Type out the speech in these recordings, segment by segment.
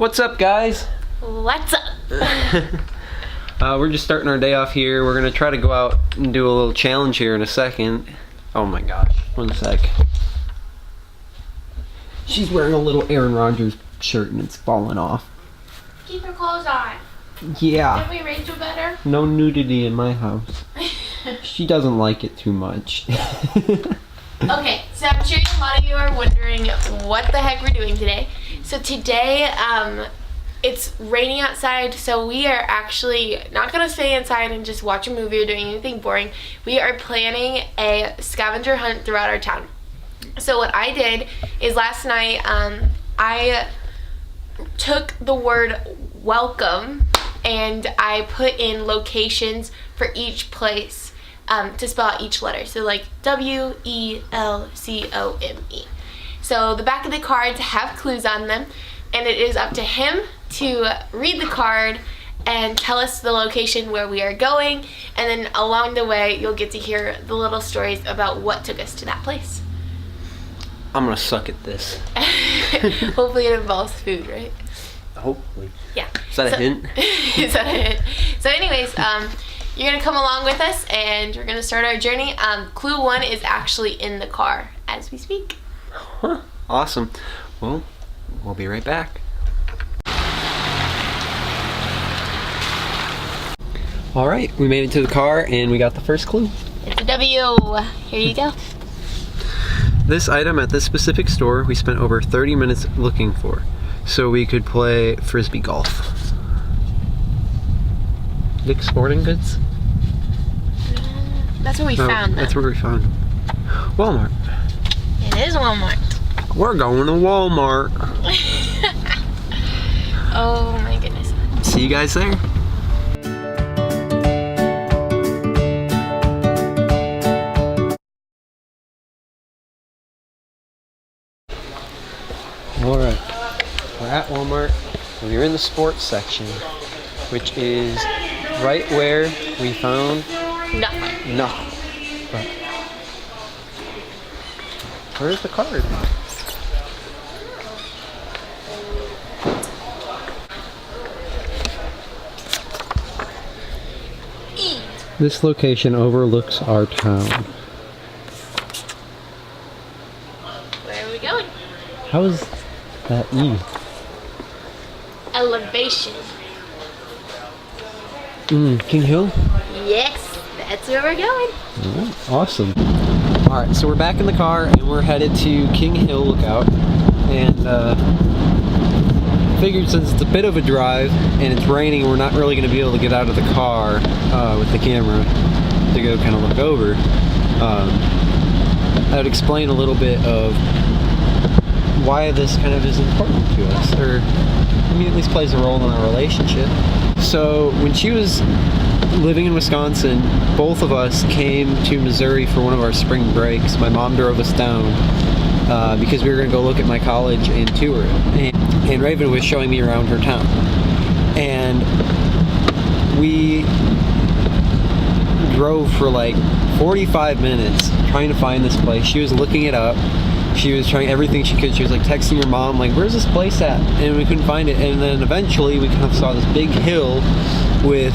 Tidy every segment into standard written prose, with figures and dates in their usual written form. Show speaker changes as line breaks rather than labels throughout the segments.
What's up, guys?
What's up?
We're just starting our day off here. We're gonna try to go out and do a little challenge here in a second. Oh my gosh, 1 sec. She's wearing a little Aaron Rodgers shirt and it's falling off.
Keep your clothes on.
Yeah.
Did we Rachel better?
No nudity in my house. She doesn't like it too much.
Okay, so I'm sure a lot of you are wondering what the heck we're doing today. So today, it's raining outside, so we are actually not going to stay inside and just watch a movie or doing anything boring. We are planning a scavenger hunt throughout our town. So what I did is last night, I took the word welcome and I put in locations for each place to spell out each letter. So like W-E-L-C-O-M-E. So the back of the cards have clues on them, and it is up to him to read the card and tell us the location where we are going, and then along the way you'll get to hear the little stories about what took us to that place.
I'm gonna suck at this.
Hopefully it involves food, right?
Hopefully.
Yeah.
Is that a hint?
Is that a hint? So anyways, you're gonna come along with us and we're gonna start our journey. Clue 1 is actually in the car as we speak.
Huh. Awesome. Well, we'll be right back. Alright, we made it to the car and we got the first clue.
It's a W. Here you go.
This item at this specific store we spent over 30 minutes looking for, so we could play frisbee golf. Dick's Sporting Goods?
That's where we found them.
That's where we found them. Walmart.
It is Walmart.
We're going to Walmart.
Oh my goodness.
See you guys there. Alright, we're at Walmart and we're in the sports section, which is right where we found
Nothing.
nothing. But where's the card? This location overlooks our town.
Where are we going?
How is that E?
Elevation.
King Hill?
Yes, that's where we're going.
Awesome. Alright, so we're back in the car and we're headed to King Hill Lookout. And figured since it's a bit of a drive and it's raining, we're not really going to be able to get out of the car with the camera to go kind of look over. I would explain a little bit of why this kind of is important to us, or I mean at least plays a role in our relationship. So when she was living in Wisconsin, both of us came to Missouri for one of our spring breaks. My mom drove us down because we were going to go look at my college and tour it. And Ravyn was showing me around her town. And we drove for like 45 minutes trying to find this place. She was looking it up. She was trying everything she could. She was like texting her mom, like, where's this place at? And we couldn't find it. And then eventually we kind of saw this big hill with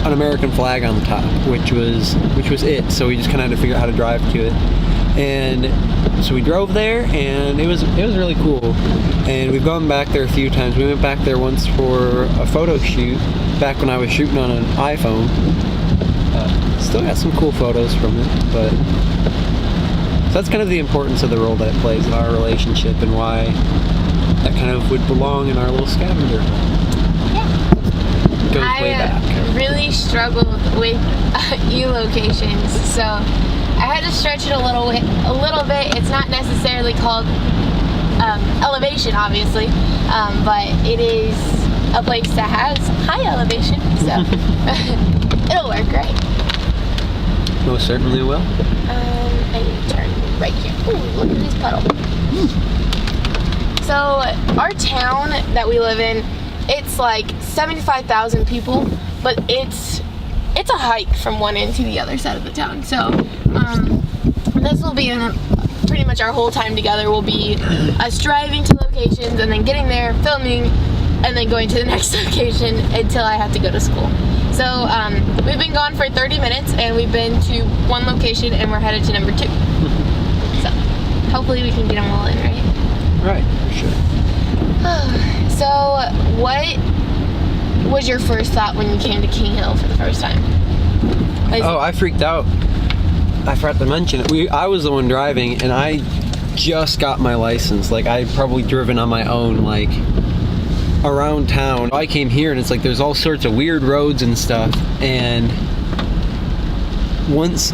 an American flag on the top, which was it. So we just kind of had to figure out how to drive to it. And so we drove there, and it was really cool. And we've gone back there a few times. We went back there once for a photo shoot back when I was shooting on an iPhone. Still got some cool photos from it, but so that's kind of the importance of the role that it plays in our relationship and why that kind of would belong in our little scavenger.
Yeah.
Goes way back.
I really struggled with e-locations, so I had to stretch it a little bit. It's not necessarily called elevation, obviously, but it is a place that has high elevation, so it'll work, right?
Most certainly will.
I need to turn right here. Ooh, look at this puddle. So our town that we live in, it's like 75,000 people, but it's a hike from one end to the other side of the town. So this will be pretty much our whole time together will be us driving to locations and then getting there, filming, and then going to the next location until I have to go to school. So we've been gone for 30 minutes and we've been to one location and we're headed to number 2. So hopefully we can get them all in, right?
Right, for sure.
So what was your first thought when you came to King Hill for the first time?
Oh, I freaked out. I forgot to mention it. I was the one driving, and I just got my license. Like, I'd probably driven on my own, like, around town. I came here, and it's like there's all sorts of weird roads and stuff. And once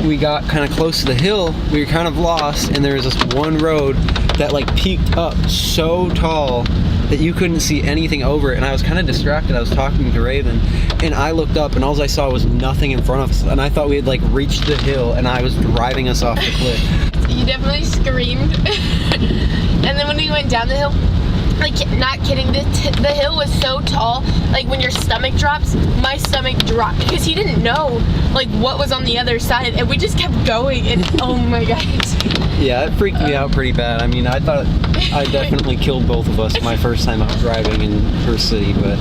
we got kind of close to the hill, we were kind of lost, and there was this one road that, like, peaked up so tall that you couldn't see anything over it, and I was kind of distracted. I was talking to Ravyn, and I looked up, and all I saw was nothing in front of us, and I thought we had, like, reached the hill, and I was driving us off the cliff.
You definitely screamed. And then when we went down the hill, like, not kidding, the hill was so tall, like, when your stomach drops, my stomach dropped, because he didn't know, like, what was on the other side, and we just kept going, and oh my gosh.
Yeah, it freaked me out pretty bad. I mean, I thought I definitely killed both of us my first time out driving in her city, but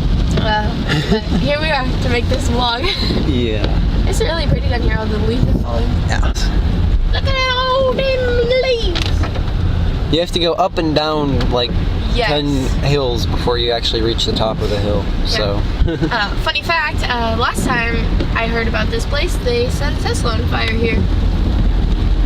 here we are to make this vlog.
Yeah.
It's really pretty down here, all the leaves are falling.
Yeah.
Look at all them leaves.
You have to go up and down, like,
Yes.
10 hills before you actually reach the top of the hill.
Yeah.
So.
Funny fact, last time I heard about this place, they set a Tesla on fire here.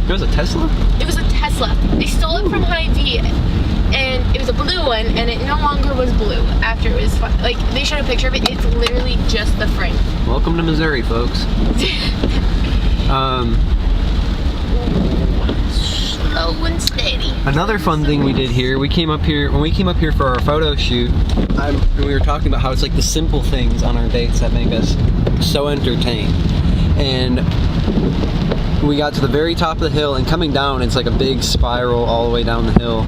It was a Tesla?
It was a Tesla. They stole it from Hy-Vee, and it was a blue one, and it no longer was blue after it was like, they showed a picture of it. It's literally just the frame.
Welcome to Missouri, folks.
Slow and steady.
Another fun thing we did here, when we came up here for our photo shoot, we were talking about how it's like the simple things on our dates that make us so entertained. And we got to the very top of the hill, and coming down, it's like a big spiral all the way down the hill.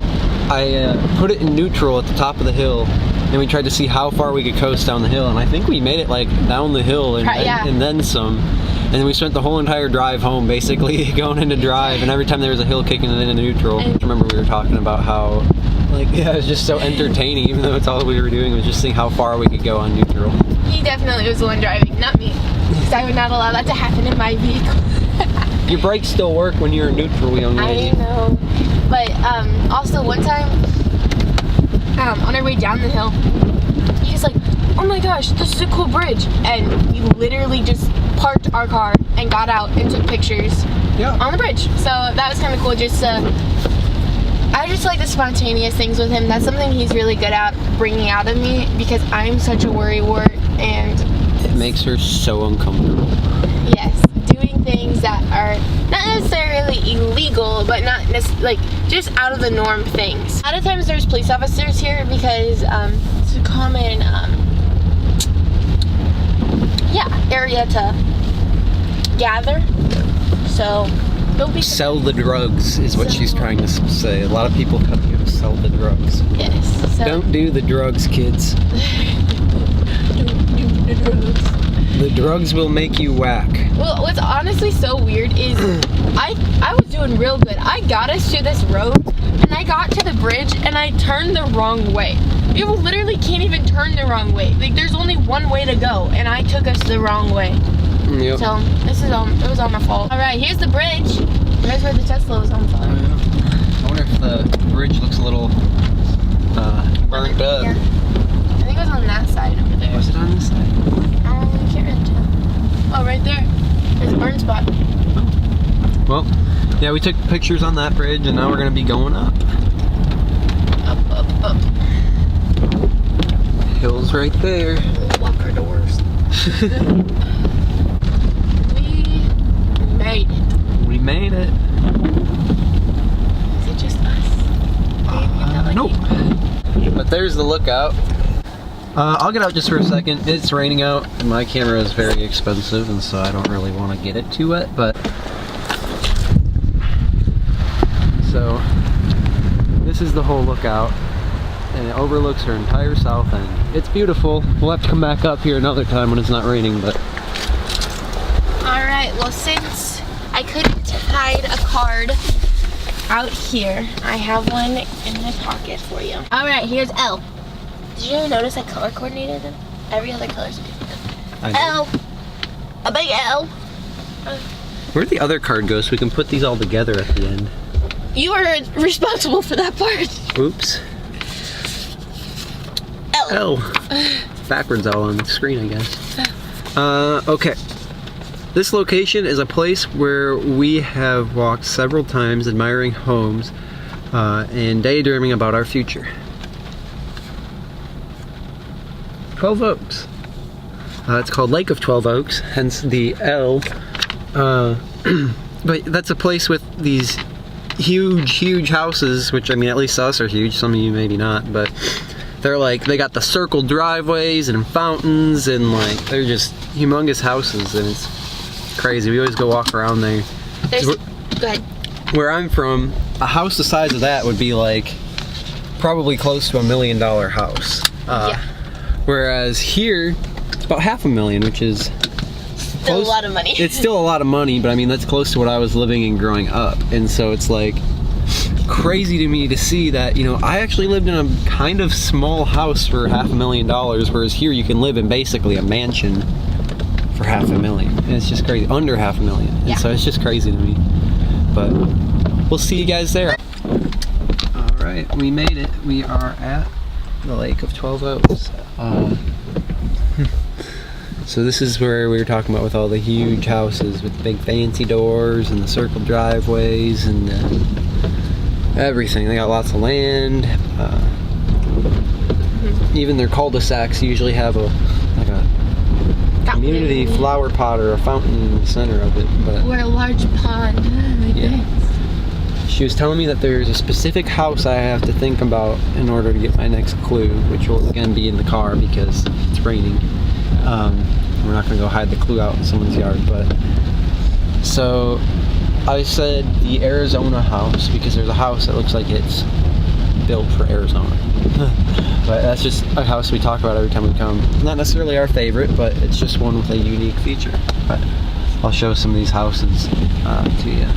I put it in neutral at the top of the hill, and we tried to see how far we could coast down the hill, and I think we made it like down the hill and then some. And then we spent the whole entire drive home basically going into drive, and every time there was a hill kicking it into neutral. I remember we were talking about how, like, yeah, it was just so entertaining, even though it's all we were doing was just seeing how far we could go on neutral.
He definitely was the one driving, not me. Because I would not allow that to happen in my vehicle.
Your brakes still work when you're in neutral, young lady.
I know. But also one time, on our way down the hill, he's like, oh my gosh, this is a cool bridge. And we literally just parked our car and got out and took pictures on the bridge. So that was kind of cool. Just I just like the spontaneous things with him. That's something he's really good at bringing out of me, because I'm such a worrywart, and
it makes her so uncomfortable.
Yes, doing things that are not necessarily illegal, but not like just out of the norm things. A lot of times there's police officers here because it's a common area to gather. So don't be
sell the drugs is what she's trying to say. A lot of people come here to sell the drugs.
Yes. So
don't do the drugs, kids.
Don't do the drugs.
The drugs will make you whack.
Well, what's honestly so weird is I was doing real good. I got us to this road, and I got to the bridge, and I turned the wrong way. You literally can't even turn the wrong way. Like, there's only one way to go, and I took us the wrong way.
Yep.
So it was all my fault. All right, here's the bridge. There's where the Tesla was on fire.
I wonder if the bridge looks a little burnt up.
Yeah. I think it was on that side over there.
Was it on this side?
I can't really tell. Oh, right there. There's a burn spot.
Well, yeah, we took pictures on that bridge, and now we're going to be going up.
Up.
Hill's right there.
We'll lock our doors. We made it. Is it just us?
Nope. But there's the lookout. I'll get out just for a second. It's raining out, and my camera is very expensive, and so I don't really want to get it too wet, but... So, this is the whole lookout, and it overlooks her entire south end. It's beautiful. We'll have to come back up here another time when it's not raining, but...
Alright, well, since I couldn't hide a card out here, I have one in my pocket for you. Alright, here's L. Did you ever notice I color coordinated them? Every other color's a different.
L.
A big L.
Where'd the other card go so we can put these all together at the end?
You are responsible for that part.
Oops.
L.
Backwards all on the screen, I guess. Okay. This location is a place where we have walked several times admiring homes and daydreaming about our future. 12 Oaks. It's called Lake of 12 Oaks, hence the L. But that's a place with these huge houses, which, I mean, at least us are huge, some of you maybe not, but they're like, they got the circle driveways and fountains and like, they're just humongous houses and it's crazy. We always go walk around there.
Go ahead.
Where I'm from, a house the size of that would be like probably close to $1 million house.
Yeah.
Whereas here, it's about $500,000, which is
Still a lot of money.
It's still a lot of money, but I mean, that's close to what I was living and growing up. And so it's like crazy to me to see that, you know, I actually lived in a kind of small house for $500,000, whereas here you can live in basically a mansion for $500,000. And it's just crazy, under $500,000.
Yeah.
And so it's just crazy to me. But we'll see you guys there. All right, we made it. We are at the Lake of 12 Oaks. So this is where we were talking about with all the huge houses with the big fancy doors and the circle driveways and everything. They got lots of land. Even their cul-de-sacs usually have a community flower pot or a fountain in the center of it. But
or a large pond.
yeah. She was telling me that there's a specific house I have to think about in order to get my next clue, which will again be in the car because it's raining. We're not going to go hide the clue out in someone's yard, but so I said the Arizona house because there's a house that looks like it's built for Arizona. But that's just a house we talk about every time we come. Not necessarily our favorite, but it's just one with a unique feature. But I'll show some of these houses to you.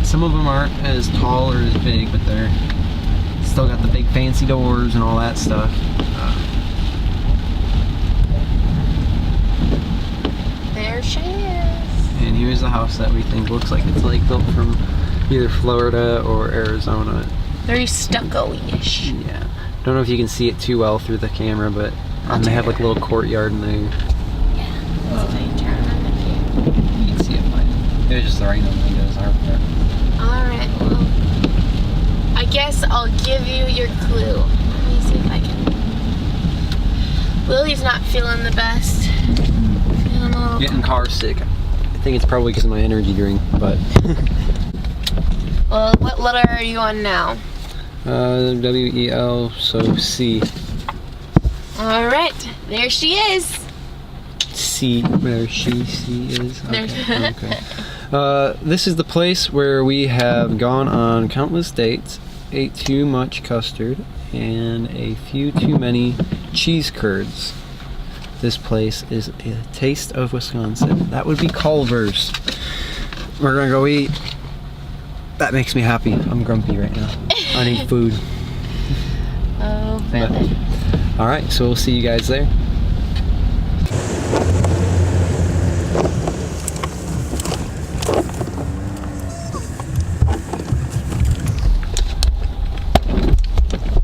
Some of them aren't as tall or as big, but they're still got the big fancy doors and all that stuff.
There she is.
And here's the house that we think looks like it's like built from either Florida or Arizona.
Very stucco-ish.
Yeah. Don't know if you can see it too well through the camera, but they have like a little courtyard in there.
Yeah. Let's turn around up here.
You can see it fine. It was just the rain on the windows, aren't there?
Alright, well, I guess I'll give you your clue. Let me see if I can. Lily's not feeling the best. Feeling a little
Getting car sick. I think it's probably because of my energy drink, but.
Well, what letter are you on now?
W-E-L, so C.
Alright, there she is.
C, where C is. Okay. This is the place where we have gone on countless dates, ate too much custard, and a few too many cheese curds. This place is a taste of Wisconsin. That would be Culver's. We're gonna go eat. That makes me happy. I'm grumpy right now. I need food.
Oh, brother.
Alright, so we'll see you guys there.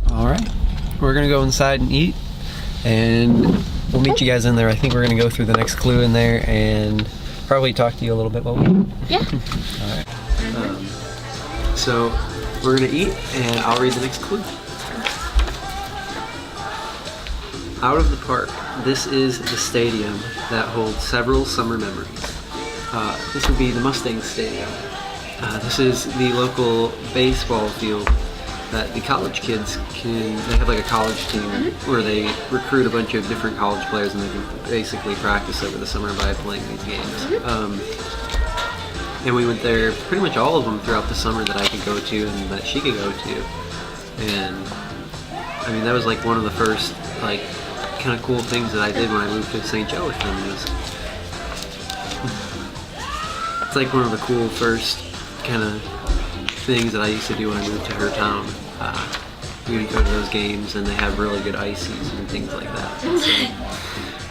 Alright, we're gonna go inside and eat, and we'll meet you guys in there. I think we're gonna go through the next clue in there and probably talk to you a little bit while we eat.
Yeah.
Alright. So we're gonna eat, and I'll read the next clue. Out of the park. This is the stadium that holds several summer memories. This would be the Mustang Stadium. This is the local baseball field that the college kids they have like a college team where they recruit a bunch of different college players and they can basically practice over the summer by playing these games. And we went there, pretty much all of them throughout the summer that I could go to and that she could go to. And I mean, that was like one of the first like kind of cool things that I did when I moved to St. Joe with them. It's like one of the cool first kind of things that I used to do when I moved to her town. we would go to those games, and they have really good ices and things like that. And so,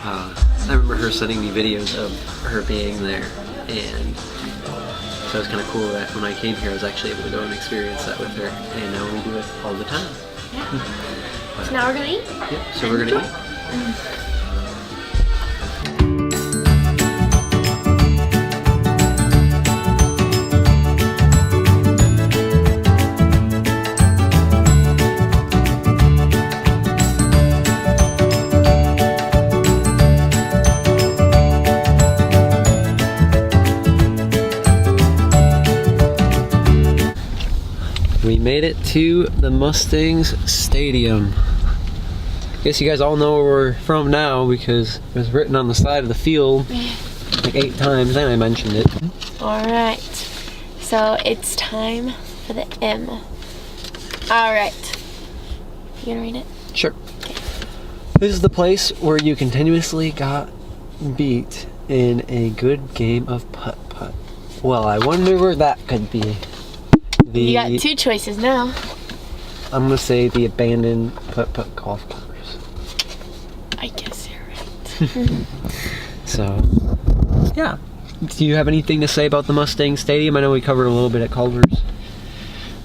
I remember her sending me videos of her being there, and so it was kind of cool that when I came here I was actually able to go and experience that with her, and now we do it all the time.
Yeah. So now we're gonna eat?
Yep, so we're gonna eat. We made it to the Mustangs Stadium. I guess you guys all know where we're from now because it was written on the side of the field like 8 times, and I mentioned it.
Alright, so it's time for the M. Alright. You gonna read it?
Sure. Okay. This is the place where you continuously got beat in a good game of putt-putt. Well, I wonder where that could be.
You got 2 choices now.
I'm gonna say the abandoned putt-putt golf course.
I guess you're right.
So, yeah. Do you have anything to say about the Mustang Stadium? I know we covered a little bit at Culver's.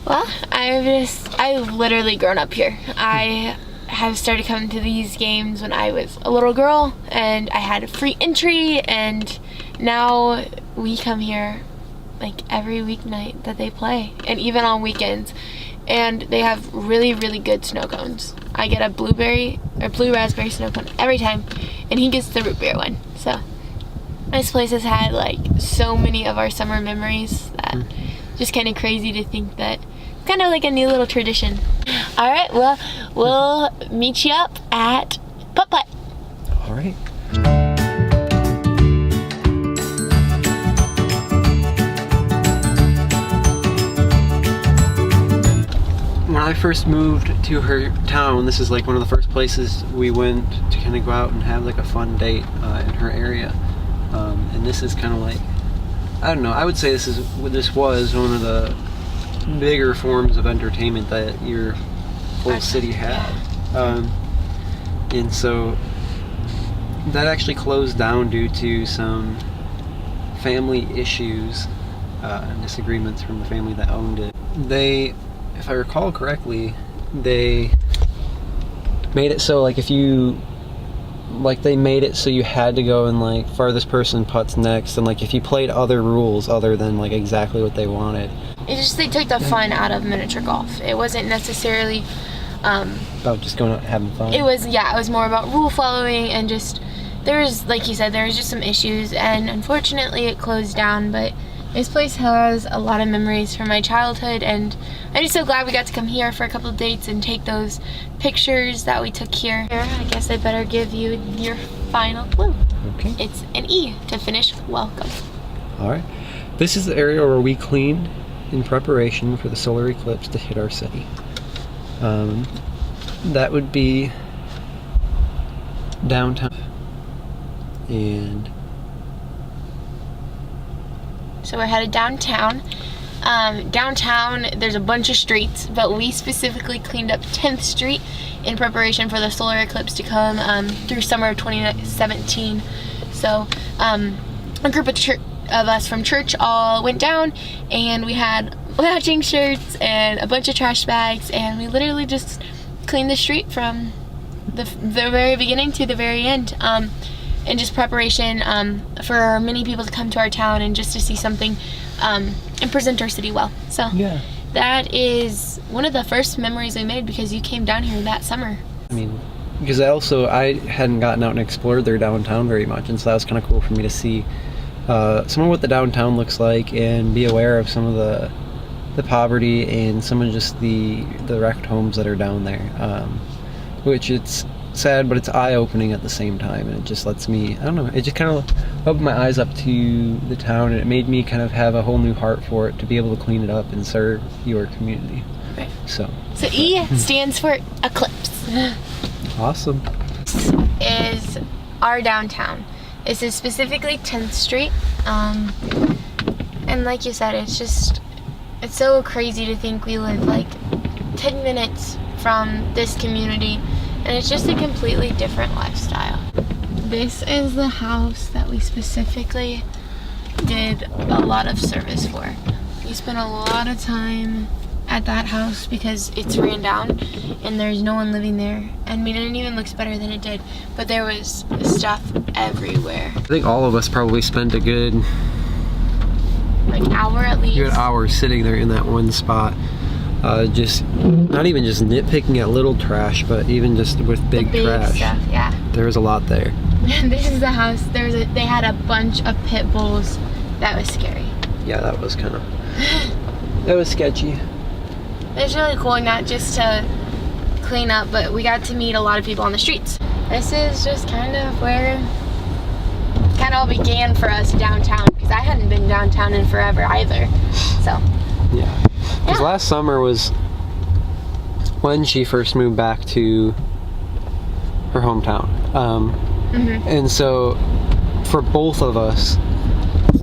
Well, I've literally grown up here. I have started coming to these games when I was a little girl, and I had a free entry, and now we come here like every weeknight that they play, and even on weekends. And they have really, really good snow cones. I get a blue raspberry snow cone every time, and he gets the root beer one. So this place has had like so many of our summer memories that just kind of crazy to think that it's kind of like a new little tradition. All right, well, we'll meet you up at putt-putt.
All right. When I first moved to her town, this is like one of the first places we went to kind of go out and have like a fun date in her area. And this is kind of like, I don't know, I would say this was one of the bigger forms of entertainment that your whole city had. And so that actually closed down due to some family issues and disagreements from the family that owned it. If I recall correctly, they made it so like they made it so you had to go and like farthest person putts next, and like if you played other rules other than like exactly what they wanted.
It's just they took the fun out of miniature golf. It wasn't necessarily
about just going out and having fun.
It was more about rule following, and just there was, like you said, there was just some issues, and unfortunately it closed down. But this place has a lot of memories from my childhood, and I'm just so glad we got to come here for a couple of dates and take those pictures that we took here. I guess I better give you your final clue.
Okay.
It's an E to finish welcome.
All right. This is the area where we cleaned in preparation for the solar eclipse to hit our city. That would be downtown. And
so we're headed downtown. Downtown, there's a bunch of streets, but we specifically cleaned up 10th Street in preparation for the solar eclipse to come through summer of 2017. So a group of us from church all went down, and we had matching shirts and a bunch of trash bags, and we literally just cleaned the street from the very beginning to the very end. And just preparation for many people to come to our town and just to see something and present our city well. So yeah, that is one of the first memories we made because you came down here that summer.
I mean, because I hadn't gotten out and explored their downtown very much, and so that was kind of cool for me to see some of what the downtown looks like and be aware of some of the poverty and some of just the wrecked homes that are down there, which it's sad, but it's eye-opening at the same time, and it just lets me, I don't know, it just kind of opened my eyes up to the town, and it made me kind of have a whole new heart for it to be able to clean it up and serve your community.
Right.
So
E stands for eclipse.
Awesome.
This is our downtown. This is specifically 10th Street, and like you said, it's so crazy to think we live like 10 minutes from this community, and it's just a completely different lifestyle. This is the house that we specifically did a lot of service for. We spent a lot of time at that house because it's ran down and there's no one living there. I mean, it even looks better than it did, but there was stuff everywhere.
I think all of us probably spent a good
hour at least.
Good hour sitting there in that one spot. Just not even just nitpicking at little trash, but even just with big trash.
Stuff, yeah.
There was a lot there.
This is the house. They had a bunch of pit bulls. That was scary.
Yeah, that was kind of that was sketchy.
It's really cool, not just to clean up, but we got to meet a lot of people on the streets. This is just kind of where it kind of all began for us downtown, because I hadn't been downtown in forever either. So
yeah, because last summer was when she first moved back to her hometown. And so for both of us,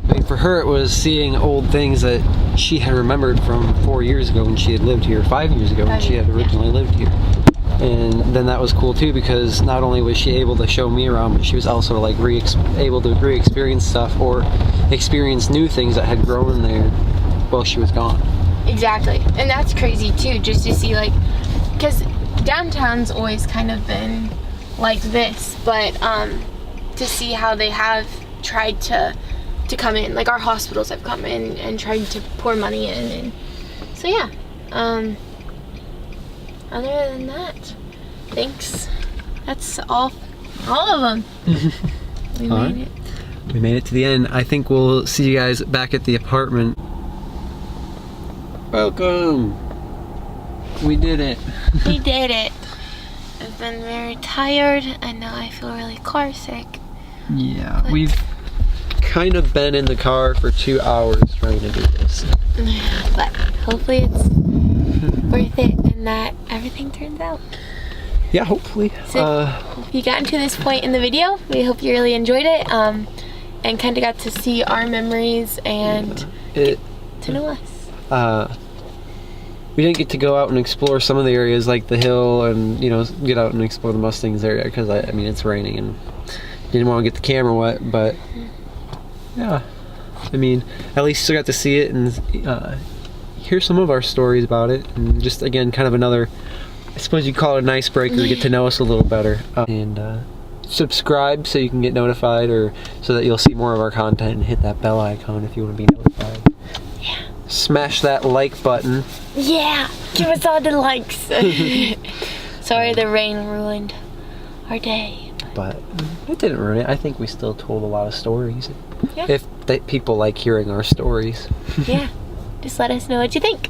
I mean, for her it was seeing old things that she had remembered from 4 years ago when she had lived here, 5 years ago when she had originally lived here. And then that was cool too, because not only was she able to show me around, but she was also like able to re-experience stuff or experience new things that had grown there while she was gone.
Exactly. And that's crazy too, just to see, like, because downtown's always kind of been like this, but to see how they have tried to come in, like our hospitals have come in and tried to pour money in, and so yeah. Other than that, thanks. That's all of them. We made it.
We made it to the end. I think we'll see you guys back at the apartment. Welcome. We did it.
We did it. I've been very tired, and now I feel really car sick.
Yeah,
but
we've kind of been in the car for 2 hours trying to do this.
But hopefully it's worth it and that everything turns out.
Yeah, hopefully.
So if you gotten to this point in the video, we hope you really enjoyed it, and kind of got to see our memories and get to know us.
We didn't get to go out and explore some of the areas like the hill and, you know, get out and explore the Mustangs area because I mean it's raining and didn't want to get the camera wet, but yeah, I mean at least still got to see it and hear some of our stories about it, and just again kind of another, I suppose you'd call it an icebreaker to get to know us a little better. And subscribe so you can get notified, or so that you'll see more of our content, and hit that bell icon if you want to be notified.
Yeah.
Smash that like button.
Yeah, give us all the likes. Sorry the rain ruined our day.
But it didn't ruin it. I think we still told a lot of stories.
Yeah.
If people like hearing our stories.
Yeah. Just let us know what you think.